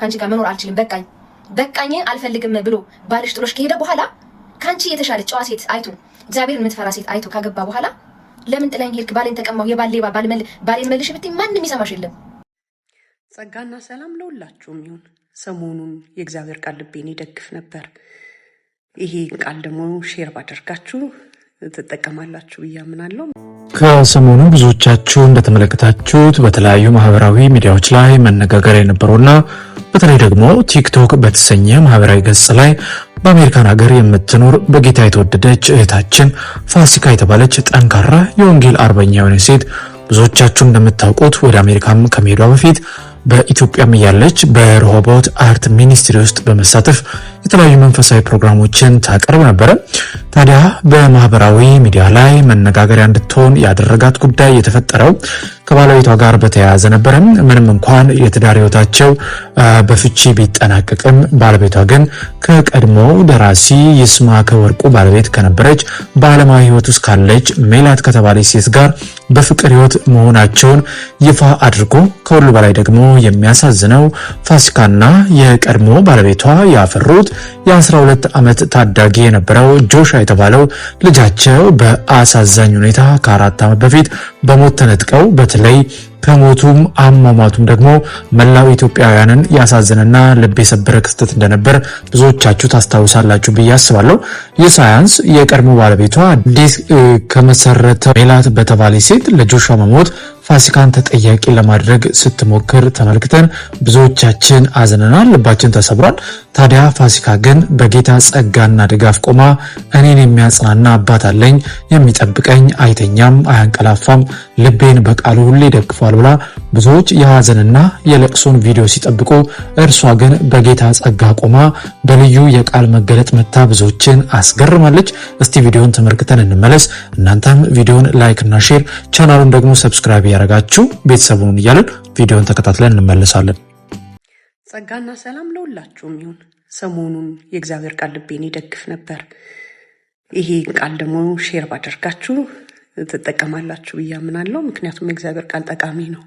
ካንቺ ጋር መኖር አልችልም በቃኝ አልፈልግም ብሎ ባልሽ ጥሎሽ ከሄደ በኋላ ካንቺ የተሻለ ጨዋ ሴት አይቶ እግዚአብሔርን የምትፈራ ሴት አይቶ ካገባ በኋላ ለምን ጥላኝ ሄድክ ባሌን ተቀማው የባሌባ ባሌን መልሽ ብትይ ማንንም ይሰማሽ የለም። ጸጋና ሰላም ለሁላችሁም ይሁን። ሰሞኑን የእግዚአብሔር ቃል ልቤን ይደግፍ ነበር። ይሄ ቃል ደግሞ ሼር ባደርጋችሁ ትጠቀማላችሁ ብዬ አምናለሁ። ከሰሞኑ ብዙዎቻችሁ እንደተመለከታችሁት በተለያዩ ማህበራዊ ሚዲያዎች ላይ መነጋገሪያ የነበረውና በተለይ ደግሞ ቲክቶክ በተሰኘ ማህበራዊ ገጽ ላይ በአሜሪካን ሀገር የምትኖር በጌታ የተወደደች እህታችን ፋሲካ የተባለች ጠንካራ የወንጌል አርበኛ የሆነች ሴት ብዙዎቻችሁ እንደምታውቁት ወደ አሜሪካም ከመሄዷ በፊት በኢትዮጵያም ያለች በረሆቦት አርት ሚኒስትሪ ውስጥ በመሳተፍ የተለያዩ መንፈሳዊ ፕሮግራሞችን ታቀርብ ነበር። ታዲያ በማህበራዊ ሚዲያ ላይ መነጋገሪያ እንድትሆን ያደረጋት ጉዳይ የተፈጠረው ከባለቤቷ ጋር በተያያዘ ነበር። ምንም እንኳን የትዳር ህይወታቸው በፍቺ ቢጠናቀቅም ባለቤቷ ግን ከቀድሞ ደራሲ ይስማዕከ ወርቁ ባለቤት ከነበረች በዓለማዊ ህይወት ውስጥ ካለች ሜላት ከተባለች ሴት ጋር በፍቅር ህይወት መሆናቸውን ይፋ አድርጎ ከሁሉ በላይ ደግሞ የሚያሳዝነው ፋሲካና የቀድሞ ባለቤቷ ያፈሩት የ12 ዓመት ታዳጊ የነበረው ጆሻ የተባለው ልጃቸው በአሳዛኝ ሁኔታ ከ4 ዓመት በፊት በሞት ተነጥቀው በተለይ ከሞቱም አሟሟቱም ደግሞ መላው ኢትዮጵያውያንን ያሳዘነና ልብ የሰበረ ክስተት እንደነበር ብዙዎቻችሁ ታስታውሳላችሁ ብዬ አስባለሁ። የሳያንስ የቀድሞ ባለቤቷ አዲስ ከመሰረተ ሜላት በተባለች ሴት ለጆሻ መሞት ፋሲካን ተጠያቂ ለማድረግ ስትሞክር ተመልክተን ብዙዎቻችን አዝነናል፣ ልባችን ተሰብሯል። ታዲያ ፋሲካ ግን በጌታ ጸጋና ድጋፍ ቆማ እኔን የሚያጽናና አባት አለኝ፣ የሚጠብቀኝ፣ አይተኛም፣ አያንቀላፋም፣ ልቤን በቃሉ ሁሌ ደግፏል ብላ ብዙዎች የሐዘንና የለቅሶን ቪዲዮ ሲጠብቁ እርሷ ግን በጌታ ጸጋ ቆማ በልዩ የቃል መገለጥ መታ ብዙዎችን አስገርማለች። እስቲ ቪዲዮን ተመልክተን እንመለስ። እናንተም ቪዲዮን ላይክ እና ሼር ቻናሉን ደግሞ ሰብስክራይብ ያደረጋችሁ ቤተሰቡን እያልን ቪዲዮን ተከታትለን እንመለሳለን። ጸጋና ሰላም ለሁላችሁም ይሁን። ሰሞኑን የእግዚአብሔር ቃል ልቤን ይደግፍ ነበር። ይሄ ቃል ደግሞ ሼር ባደርጋችሁ ትጠቀማላችሁ ብዬ አምናለሁ። ምክንያቱም የእግዚአብሔር ቃል ጠቃሚ ነው።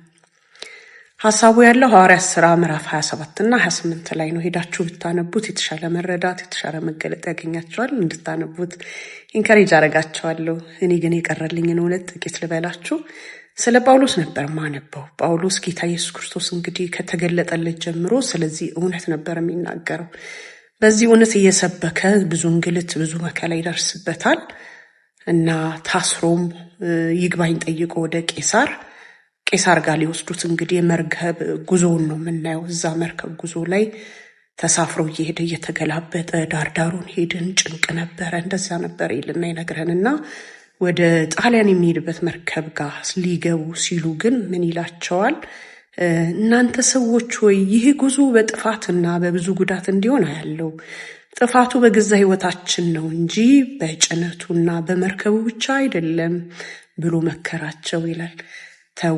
ሐሳቡ ያለው ሐዋርያት ሥራ ምዕራፍ 27 እና 28 ላይ ነው። ሄዳችሁ ብታነቡት የተሻለ መረዳት የተሻለ መገለጥ ያገኛችኋል። እንድታነቡት ኢንከሬጅ አረጋችኋለሁ። እኔ ግን የቀረልኝን እውነት ጥቂት ልበላችሁ። ስለ ጳውሎስ ነበር ማነበው። ጳውሎስ ጌታ ኢየሱስ ክርስቶስ እንግዲህ ከተገለጠለት ጀምሮ ስለዚህ እውነት ነበር የሚናገረው። በዚህ እውነት እየሰበከ ብዙ እንግልት ብዙ መከራ ይደርስበታል እና ታስሮም ይግባኝ ጠይቆ ወደ ቄሳር ጋር ሊወስዱት እንግዲህ የመርከብ ጉዞውን ነው የምናየው። እዛ መርከብ ጉዞ ላይ ተሳፍሮ እየሄደ እየተገላበጠ ዳርዳሩን ሄድን፣ ጭንቅ ነበረ፣ እንደዛ ነበር ይልና ይነግረንና ወደ ጣሊያን የሚሄድበት መርከብ ጋር ሊገቡ ሲሉ ግን ምን ይላቸዋል? እናንተ ሰዎች ሆይ ይህ ጉዞ በጥፋትና በብዙ ጉዳት እንዲሆን አያለው። ጥፋቱ በገዛ ህይወታችን ነው እንጂ በጭነቱና በመርከቡ ብቻ አይደለም ብሎ መከራቸው ይላል። ተው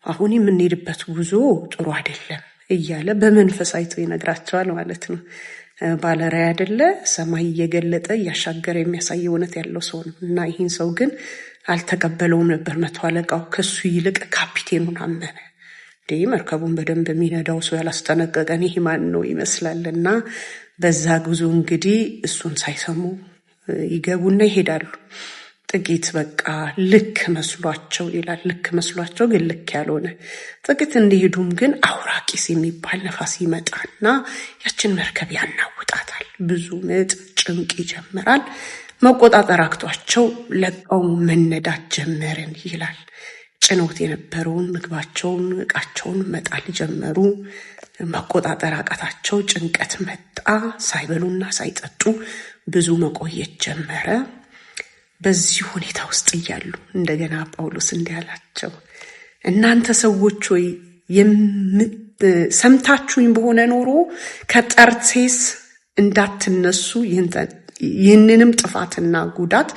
አሁን የምንሄድበት ጉዞ ጥሩ አይደለም እያለ በመንፈስ አይቶ ይነግራቸዋል ማለት ነው። ባለራዕይ አይደለ? ሰማይ እየገለጠ እያሻገረ የሚያሳይ እውነት ያለው ሰው ነው እና ይህን ሰው ግን አልተቀበለውም ነበር። መቶ አለቃው ከሱ ይልቅ ካፒቴኑን አመነ። መርከቡን በደንብ የሚነዳው ሰው ያላስጠነቀቀን ይህ ማን ነው ይመስላልና በዛ ጉዞ እንግዲህ እሱን ሳይሰሙ ይገቡና ይሄዳሉ። ጥቂት በቃ ልክ መስሏቸው ይላል። ልክ መስሏቸው ግን ልክ ያልሆነ ጥቂት እንዲሄዱም ግን አውራቂስ የሚባል ነፋስ ይመጣና ያችን መርከብ ያናውጣታል። ብዙ ምጥ ጭንቅ ይጀምራል። መቆጣጠር አቅቷቸው ለቀው መነዳት ጀመርን ይላል። ጭነውት የነበረውን ምግባቸውን ዕቃቸውን መጣል ጀመሩ። መቆጣጠር አቃታቸው። ጭንቀት መጣ። ሳይበሉና ሳይጠጡ ብዙ መቆየት ጀመረ። በዚህ ሁኔታ ውስጥ እያሉ እንደገና ጳውሎስ እንዲህ አላቸው፣ እናንተ ሰዎች ሆይ ሰምታችሁኝ በሆነ ኖሮ ከጠርሴስ እንዳትነሱ ይህንንም ጥፋትና ጉዳት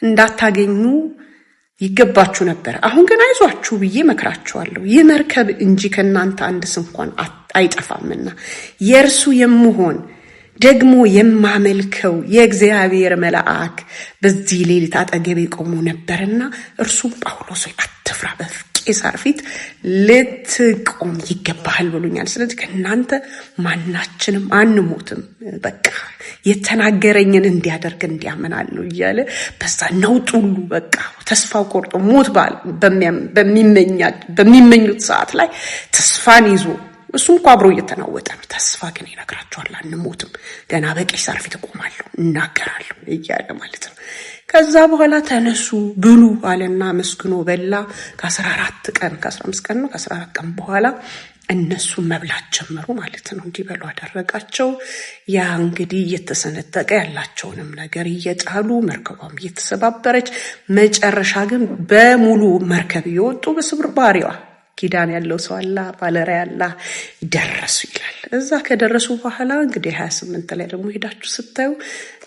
እንዳታገኙ ይገባችሁ ነበር። አሁን ግን አይዟችሁ ብዬ መክራችኋለሁ። ይህ መርከብ እንጂ ከእናንተ አንድስ እንኳን አይጠፋምና የእርሱ የምሆን ደግሞ የማመልከው የእግዚአብሔር መልአክ በዚህ ሌሊት አጠገቤ ቆሞ ነበርና እርሱም ጳውሎስ ሆይ አትፍራ፣ በፍጹም ቄሳር ፊት ልትቆም ይገባሃል ብሎኛል። ስለዚህ ከእናንተ ማናችንም አንሞትም፣ በቃ የተናገረኝን እንዲያደርግ እንዲያምናለሁ እያለ በዛ ነውጥ ሁሉ በቃ ተስፋ ቆርጦ ሞት በሚመኙት ሰዓት ላይ ተስፋን ይዞ እሱ እንኳ አብሮ እየተናወጠ ነው። ተስፋ ግን ይነግራቸዋል፣ አንሞትም፣ ገና በቄሳር ፊት እቆማለሁ፣ እናገራለሁ እያለ ማለት ነው። ከዛ በኋላ ተነሱ ብሉ አለና መስግኖ በላ። ከ14 ቀን ከ15 ቀን ነው ከ14 ቀን በኋላ እነሱ መብላት ጀመሩ ማለት ነው። እንዲበሉ አደረጋቸው። ያ እንግዲህ እየተሰነጠቀ ያላቸውንም ነገር እየጣሉ መርከቧም እየተሰባበረች መጨረሻ ግን በሙሉ መርከብ እየወጡ በስብርባሪዋ ኪዳን ያለው ሰው አላ ባለራዕይ አላ ደረሱ ይላል። እዛ ከደረሱ በኋላ እንግዲህ 28 ላይ ደግሞ ሄዳችሁ ስታዩ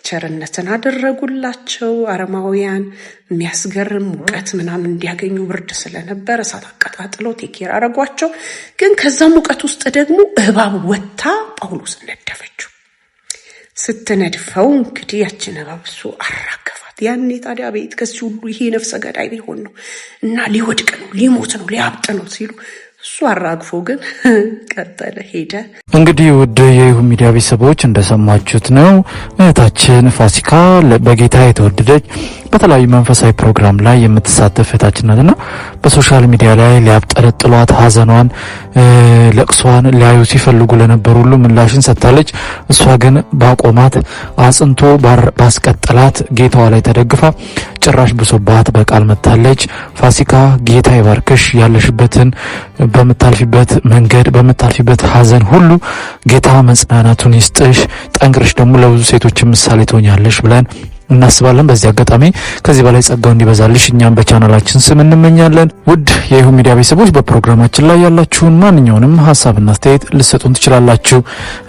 ቸርነትን አደረጉላቸው። አረማውያን የሚያስገርም ሙቀት ምናምን እንዲያገኙ ብርድ ስለነበር እሳት አቀጣጥለው ቴኬር አረጓቸው። ግን ከዛ ሙቀት ውስጥ ደግሞ እባብ ወጥታ ጳውሎስን ነደፈችው። ስትነድፈው እንግዲህ ያችን እባብ እሱ አራገፋት። ያኔ ታዲያ ቤት ከዚህ ሁሉ ይሄ ነፍሰ ገዳይ ሊሆን ነው እና ሊወድቅ ነው ሊሞት ነው ሊያብጥ ነው ሲሉ እሱ አራግፎ ግን ቀጠለ ሄደ። እንግዲህ ውድ የይሁን ሚዲያ ቤተሰቦች እንደሰማችሁት ነው እህታችን ፋሲካ በጌታ የተወደደች በተለያዩ መንፈሳዊ ፕሮግራም ላይ የምትሳተፍ እህታችን ናትና በሶሻል ሚዲያ ላይ ሊያብጠለጥሏት ሐዘኗን ለቅሷን ሊያዩ ሲፈልጉ ለነበሩ ሁሉ ምላሽን ሰጥታለች። እሷ ግን ባቆማት አጽንቶ ባስቀጠላት ጌታዋ ላይ ተደግፋ ጭራሽ ብሶባት በቃል መታለች። ፋሲካ ጌታ ይባርክሽ፣ ያለሽበትን በምታልፊበት መንገድ በምታልፊበት ሐዘን ሁሉ ጌታ መጽናናቱን ይስጥሽ፣ ጠንክረሽ ደግሞ ለብዙ ሴቶች ምሳሌ ትሆኛለሽ ብለን እናስባለን። በዚህ አጋጣሚ ከዚህ በላይ ጸጋው እንዲበዛልሽ እኛም በቻናላችን ስም እንመኛለን። ውድ የይሁን ሚዲያ ቤተሰቦች በፕሮግራማችን ላይ ያላችሁን ማንኛውንም ሀሳብና አስተያየት ልትሰጡን ትችላላችሁ።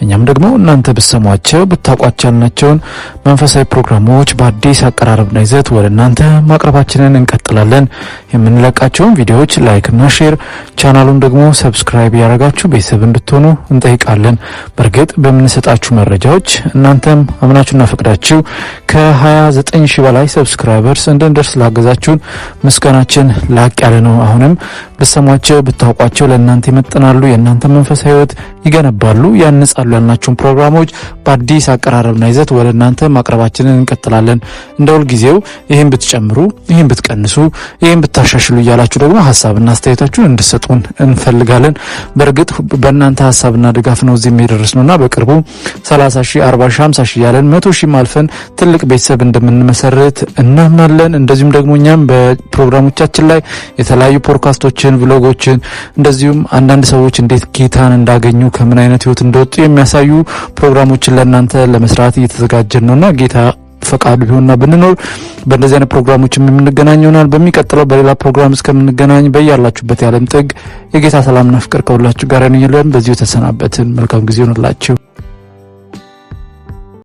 እኛም ደግሞ እናንተ ብትሰሟቸው ብታውቋቸው ያልናቸውን መንፈሳዊ ፕሮግራሞች በአዲስ አቀራረብና ይዘት ወደ እናንተ ማቅረባችንን እንቀጥላለን። የምንለቃቸውን ቪዲዮዎች ላይክና ሼር፣ ቻናሉን ደግሞ ሰብስክራይብ ያደረጋችሁ ቤተሰብ እንድትሆኑ እንጠይቃለን። በእርግጥ በምንሰጣችሁ መረጃዎች እናንተም አምናችሁና ፈቅዳችሁ ከ29 ሺህ በላይ ሰብስክራይበርስ እንድንደርስ ላገዛችሁን ምስጋናችን ላቅ ያለ ነው። አሁንም ብትሰሟቸው ብታውቋቸው ለእናንተ ይመጥናሉ፣ የእናንተ መንፈሳዊ ሕይወት ይገነባሉ፣ ያንጻሉ ያልናቸውን ፕሮግራሞች በአዲስ አቀራረብና ይዘት ወደ እናንተ ማቅረባችንን እንቀጥላለን። እንደ ሁልጊዜው ይህን ብትጨምሩ፣ ይህን ብትቀንሱ፣ ይህን ብታሻሽሉ እያላችሁ ደግሞ ሀሳብና አስተያየታችሁን እንድሰጡን እንፈልጋለን። በእርግጥ በእናንተ ሀሳብና ድጋፍ ነው እዚህ የደረስነውና በቅርቡ 30 ሺህ 40 ሺህ 50 ሺህ ያለን 100 ሺህ አልፈን ትልቅ ቤተሰብ እንደምንመሰርት እናምናለን። እንደዚሁም ደግሞ እኛም በፕሮግራሞቻችን ላይ የተለያዩ ፖድካስቶችን፣ ብሎጎችን እንደዚሁም አንዳንድ ሰዎች እንዴት ጌታን እንዳገኙ ከምን አይነት ህይወት እንደወጡ የሚያሳዩ ፕሮግራሞችን ለእናንተ ለመስራት እየተዘጋጀን ነውና ጌታ ፈቃዱ ቢሆንና ብንኖር በእንደዚህ አይነት ፕሮግራሞችም የምንገናኝ ይሆናል። በሚቀጥለው በሌላ ፕሮግራም እስከምንገናኝ በያላችሁበት የዓለም ጥግ የጌታ ሰላምና ፍቅር ከሁላችሁ ጋር ይሁን። በዚሁ ተሰናበትን። መልካም ጊዜ ይሁንላችሁ።